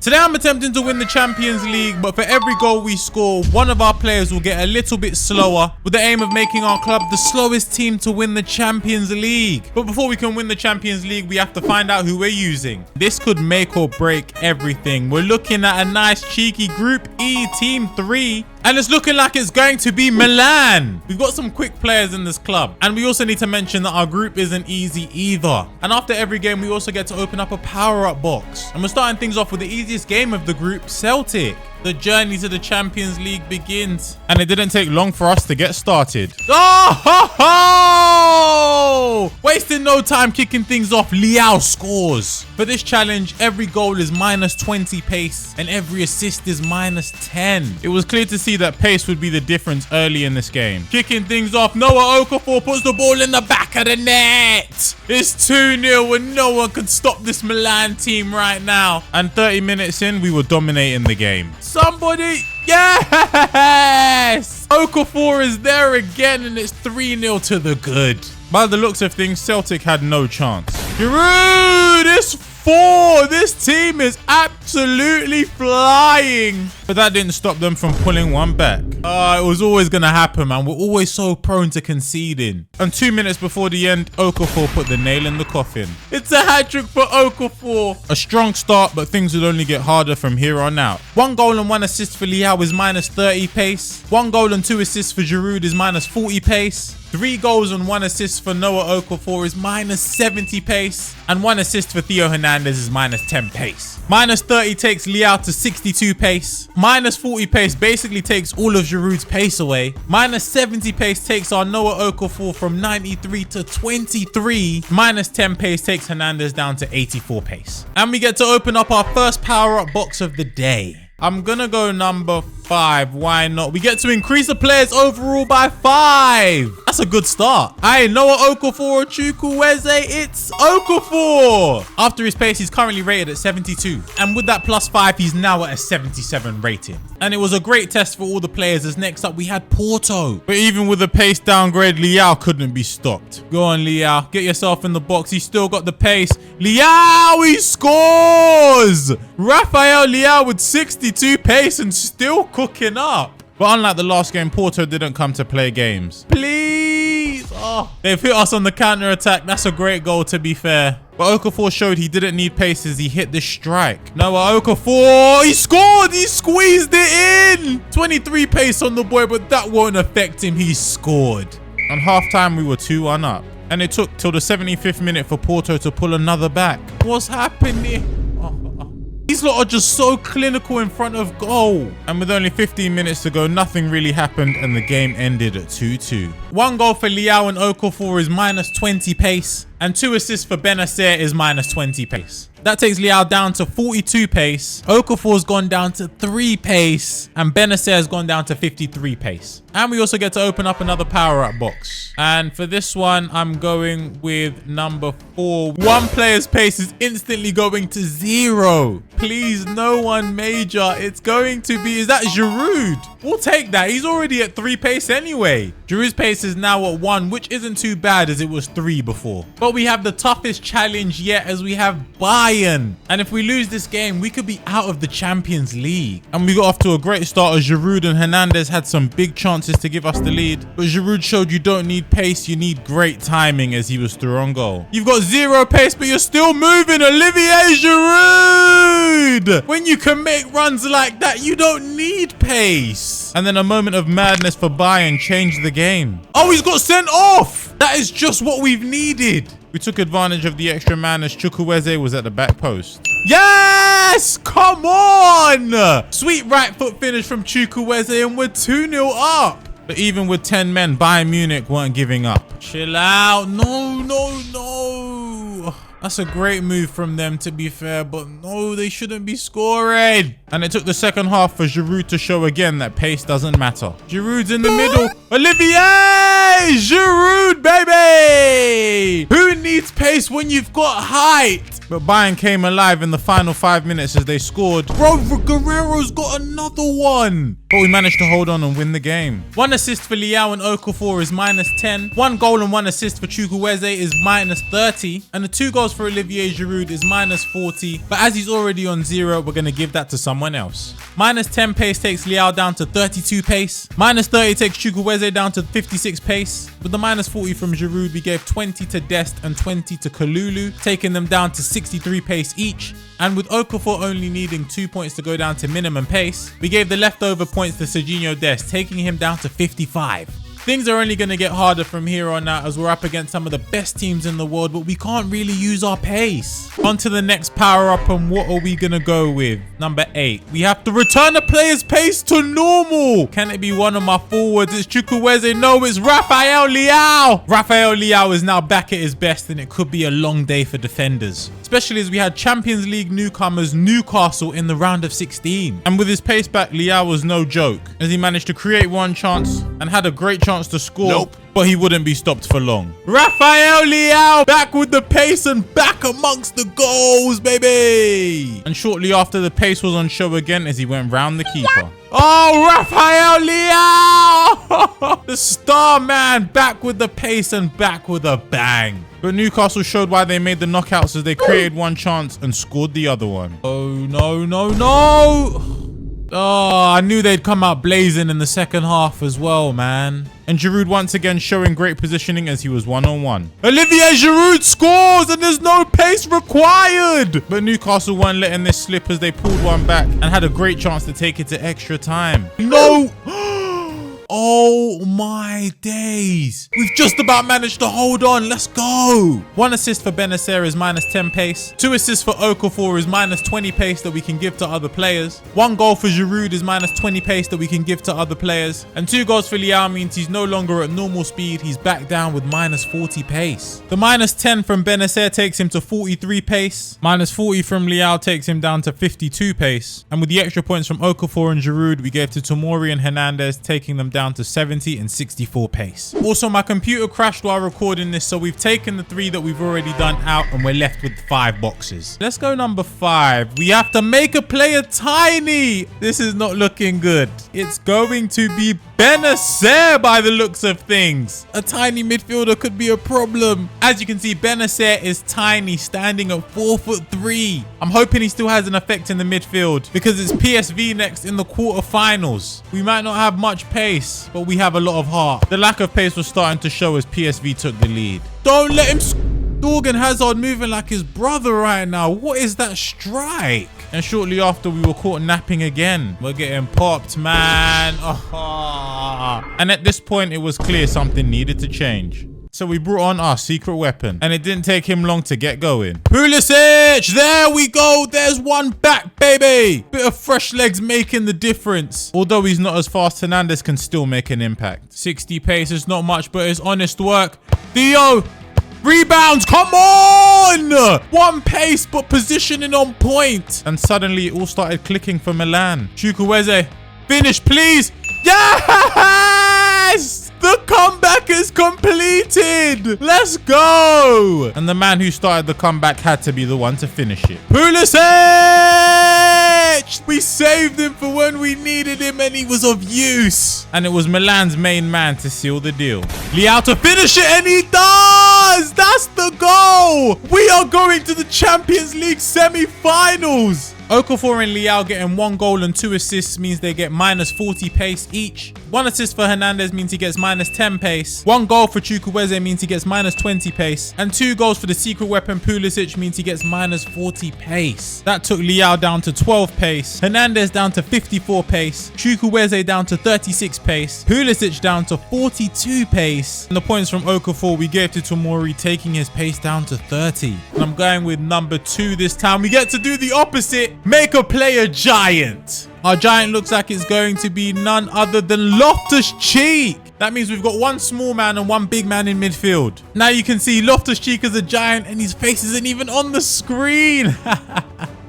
Today I'm attempting to win the Champions League, but for every goal we score, one of our players will get a little bit slower with the aim of making our club the slowest team to win the Champions League. But before we can win the Champions League, we have to find out who we're using. This could make or break everything. We're looking at a nice cheeky Group E Team 3. And it's looking like it's going to be Milan. We've got some quick players in this club. And we also need to mention that our group isn't easy either. And after every game, we also get to open up a power-up box. And we're starting things off with the easiest game of the group, Celtic. The journey to the Champions League begins. And it didn't take long for us to get started. Oh, ho, ho! Wasting no time kicking things off, Leao scores. For this challenge, every goal is minus 20 pace and every assist is minus 10. It was clear to see that pace would be the difference early in this game. Kicking things off, Noah Okafor puts the ball in the back of the net. It's 2-0 and no one can stop this Milan team right now. And 30 minutes in, we were dominating the game. Somebody, yes! Okafor is there again and it's 3-0 to the good. By the looks of things, Celtic had no chance. Giroud, it's 4. This team is absolutely flying. But that didn't stop them from pulling one back. It was always going to happen, man. We're always so prone to conceding. And 2 minutes before the end, Okafor put the nail in the coffin. It's a hat-trick for Okafor. A strong start, but things would only get harder from here on out. 1 goal and 1 assist for Leao is minus 30 pace. 1 goal and 2 assists for Giroud is minus 40 pace. 3 goals and 1 assist for Noah Okafor is minus 70 pace. And 1 assist for Theo Hernandez is minus 10 pace. Minus 30 takes Leao to 62 pace. Minus 40 pace basically takes all of Giroud's pace away. Minus 70 pace takes our Noah Okafor from 93 to 23. Minus 10 pace takes Hernandez down to 84 pace. And we get to open up our first power-up box of the day. I'm gonna go number 5. Why not? We get to increase the players overall by 5. That's a good start. Aye, Noah Okafor or Chukwueze, it's Okafor. After his pace, he's currently rated at 72. And with that plus 5, he's now at a 77 rating. And it was a great test for all the players, as next up we had Porto. But even with the pace downgrade, Leao couldn't be stopped. Go on, Leao. Get yourself in the box. He's still got the pace. Leao, he scores! Rafael Leao with 62 pace and still cooking up. But unlike the last game, Porto didn't come to play games. Please. Oh, they've hit us on the counter attack. That's a great goal, to be fair. But Okafor showed he didn't need pace as he hit the strike. Noah Okafor, he scored! He squeezed it in! 23 pace on the boy, but that won't affect him. He scored. On halftime, we were 2-1 up. And it took till the 75th minute for Porto to pull another back. What's happening? These lot are just so clinical in front of goal. And with only 15 minutes to go, nothing really happened and the game ended at 2-2. 1 goal for Leao and Okafor is minus 20 pace. And 2 assists for Benacer is minus 20 pace. That takes Leao down to 42 pace. Okafor's gone down to 3 pace. And Benacer has gone down to 53 pace. And we also get to open up another power-up box. And for this one, I'm going with number 4. 1 player's pace is instantly going to 0. Please, no one major. It's going to be... Is that Giroud? We'll take that. He's already at 3 pace anyway. Giroud's pace is now at 1, which isn't too bad as it was 3 before. But we have the toughest challenge yet as we have Bayern. And if we lose this game, we could be out of the Champions League. And we got off to a great start as Giroud and Hernandez had some big chances to give us the lead. But Giroud showed you don't need pace, you need great timing as he was through on goal. You've got 0 pace, but you're still moving. Olivier Giroud! When you can make runs like that, you don't need pace. And then a moment of madness for Bayern changed the game. Oh, he's got sent off! That is just what we've needed. We took advantage of the extra man as Chukwueze was at the back post. Yes! Come on! Sweet right foot finish from Chukwueze and we're 2-0 up. But even with 10 men, Bayern Munich weren't giving up. Chill out. No, no, no. That's a great move from them, to be fair, but no, they shouldn't be scoring. And it took the second half for Giroud to show again that pace doesn't matter. Giroud's in the middle. Olivier Giroud, baby! Who needs pace when you've got height? But Bayern came alive in the final 5 minutes as they scored. Bro, Guerrero's got another one. But we managed to hold on and win the game. 1 assist for Leao and Okafor is -10. 1 goal and 1 assist for Chukwueze is -30. And the 2 goals for Olivier Giroud is -40. But as he's already on 0, we're going to give that to someone else. -10 pace takes Leao down to 32 pace. -30 takes Chukwueze down to 56 pace. With the -40 from Giroud, we gave 20 to Dest and 20 to Kalulu, taking them down to 63 pace each. And with Okafor only needing 2 points to go down to minimum pace, we gave the leftover points to Serginho Dest, taking him down to 55. Things are only going to get harder from here on out as we're up against some of the best teams in the world, but we can't really use our pace. On to the next power up, and what are we going to go with? Number 8. We have to return the player's pace to normal. Can it be one of my forwards? It's Chukwueze. No, it's Rafael Leao. Rafael Leao is now back at his best, and it could be a long day for defenders, especially as we had Champions League newcomers Newcastle in the round of 16. And with his pace back, Leao was no joke, as he managed to create one chance and had a great chance to score, but he wouldn't be stopped for long. Rafael Leao back with the pace and back amongst the goals, baby. And shortly after, the pace was on show again as he went round the keeper. Oh, Rafael Leao! The star man back with the pace and back with a bang. But Newcastle showed why they made the knockouts as they created one chance and scored the other one. Oh, no, no, no. Oh, I knew they'd come out blazing in the second half as well, man. And Giroud once again showing great positioning as he was 1-on-1. Olivier Giroud scores and there's no pace required. But Newcastle weren't letting this slip as they pulled one back and had a great chance to take it to extra time. No! Oh my days. We've just about managed to hold on. Let's go. 1 assist for Benacer is -10 pace. 2 assists for Okafor is -20 pace that we can give to other players. 1 goal for Giroud is -20 pace that we can give to other players. And 2 goals for Leao means he's no longer at normal speed. He's back down with -40 pace. The -10 from Benacer takes him to 43 pace. -40 from Leao takes him down to 52 pace. And with the extra points from Okafor and Giroud, we gave to Tomori and Hernandez, taking them down to 70 and 64 pace. Also, my computer crashed while recording this, so we've taken the 3 that we've already done out and we're left with 5 boxes. Let's go number 5. We have to make a player tiny. This is not looking good. It's going to be Benacer by the looks of things. A tiny midfielder could be a problem. As you can see, Benacer is tiny, standing at 4'3". I'm hoping he still has an effect in the midfield because it's PSV next in the quarterfinals. We might not have much pace, but we have a lot of heart. The lack of pace was starting to show as PSV took the lead. Don't let him Dorgan Hazard moving like his brother right now. What is that strike? And shortly after, we were caught napping again. We're getting popped, man. Oh. And at this point, it was clear something needed to change. So we brought on our secret weapon, and it didn't take him long to get going. Pulisic, there we go. There's one back, baby. Bit of fresh legs making the difference. Although he's not as fast, Hernandez can still make an impact. 60 pace is not much, but it's honest work. Theo, rebounds, come on! 1 pace, but positioning on point. And suddenly it all started clicking for Milan. Chukwueze, finish, please. Yes! The comeback is completed. Let's go. And the man who started the comeback had to be the one to finish it. Pulisic! We saved him for when we needed him and he was of use. And it was Milan's main man to seal the deal. Leao to finish it, and he does! That's the goal! We are going to the Champions League semi-finals. Okafor and Leao getting 1 goal and 2 assists means they get -40 pace each. 1 assist for Hernandez means he gets -10 pace. 1 goal for Chukwueze means he gets -20 pace. And 2 goals for the secret weapon Pulisic means he gets -40 pace. That took Leao down to 12 pace. Hernandez down to 54 pace. Chukwueze down to 36 pace. Pulisic down to 42 pace. And the points from Okafor we gave to Tomori, taking his pace down to 30. And I'm going with number 2 this time. We get to do the opposite. Make a player giant. Our giant looks like it's going to be none other than Loftus-Cheek. That means we've got 1 small man and 1 big man in midfield. Now you can see Loftus-Cheek is a giant and his face isn't even on the screen.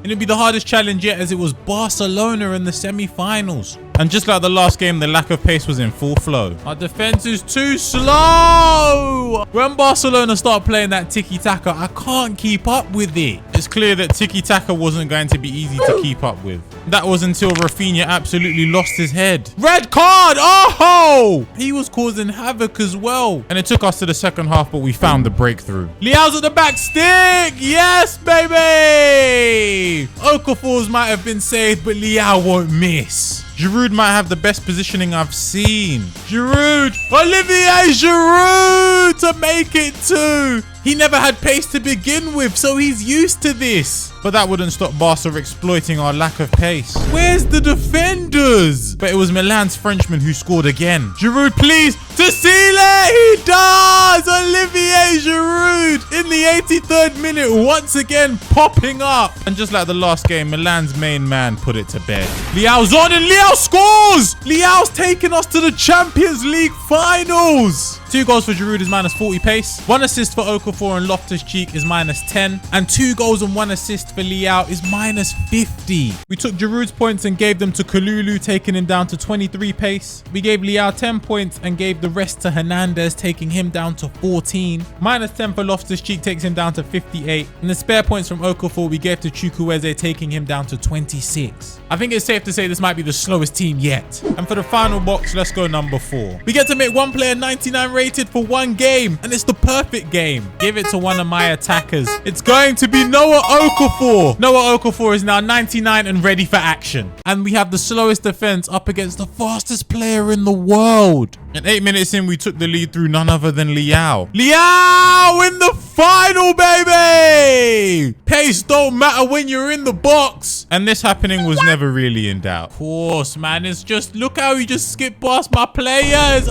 It'll be the hardest challenge yet as it was Barcelona in the semi-finals. And just like the last game, the lack of pace was in full flow. Our defense is too slow. When Barcelona start playing that tiki-taka, I can't keep up with it. It's clear that tiki-taka wasn't going to be easy to keep up with. That was until Rafinha absolutely lost his head. Red card! Oh! He was causing havoc as well. And it took us to the second half, but we found the breakthrough. Leao's at the back stick! Yes, baby! Okafor's might have been saved, but Leao won't miss. Giroud might have the best positioning I've seen. Giroud! Olivier Giroud to make it 2! He never had pace to begin with, so he's used to this. But that wouldn't stop Barca exploiting our lack of pace. Where's the defenders? But it was Milan's Frenchman who scored again. Giroud, please. To seal it! He does! Olivier Giroud in the 83rd minute, once again popping up. And just like the last game, Milan's main man put it to bed. Leao's on and Leao scores! Leao's taken us to the Champions League finals. 2 goals for Giroud is minus 40 pace. 1 assist for Okafor and Loftus-Cheek is minus 10. And 2 goals and 1 assist for Leao is minus 50. We took Giroud's points and gave them to Kalulu, taking him down to 23 pace. We gave Leao 10 points and gave the rest to Hernandez, taking him down to 14. Minus 10 for Loftus-Cheek takes him down to 58. And the spare points from Okafor we gave to Chukwueze, taking him down to 26. I think it's safe to say this might be the slowest team yet. And for the final box, let's go number 4. We get to make one player 99 rated for 1 game, and it's the perfect game. Give it to one of my attackers. It's going to be Noah Okafor. Noah Okafor is now 99 and ready for action. And we have the slowest defense up against the fastest player in the world. And 8 minutes in, we took the lead through none other than Leao. Leao in the final, baby! Pace don't matter when you're in the box. And this happening was never really in doubt. Of course, man. It's just, look how he just skipped past my players.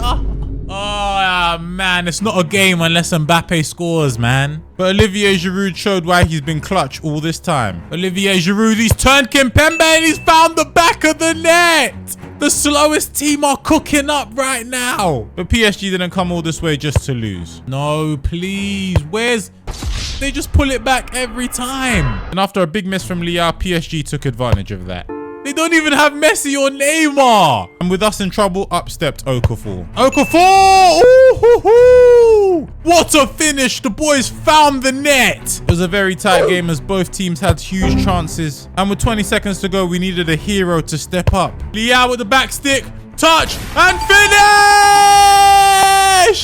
Oh, man. It's not a game unless Mbappe scores, man. But Olivier Giroud showed why he's been clutch all this time. Olivier Giroud, he's turned Kimpembe and he's found the back of the net. The slowest team are cooking up right now. But PSG didn't come all this way just to lose. No, please. They just pull it back every time. And after a big miss from Leao, PSG took advantage of that. They don't even have Messi or Neymar. And with us in trouble, up stepped Okafor. Okafor! Ooh-hoo-hoo! What a finish. The boys found the net. It was a very tight game as both teams had huge chances. And with 20 seconds to go, we needed a hero to step up. Leao with the back stick. Touch and finish!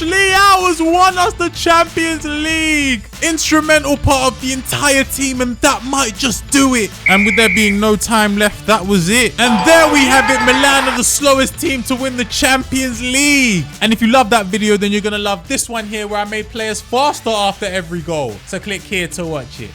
Leao has won us the Champions League. Instrumental part of the entire team, and that might just do it. And with there being no time left, that was it. And there we have it. Milan are the slowest team to win the Champions League. And if you love that video, then you're going to love this one here where I made players faster after every goal. So click here to watch it.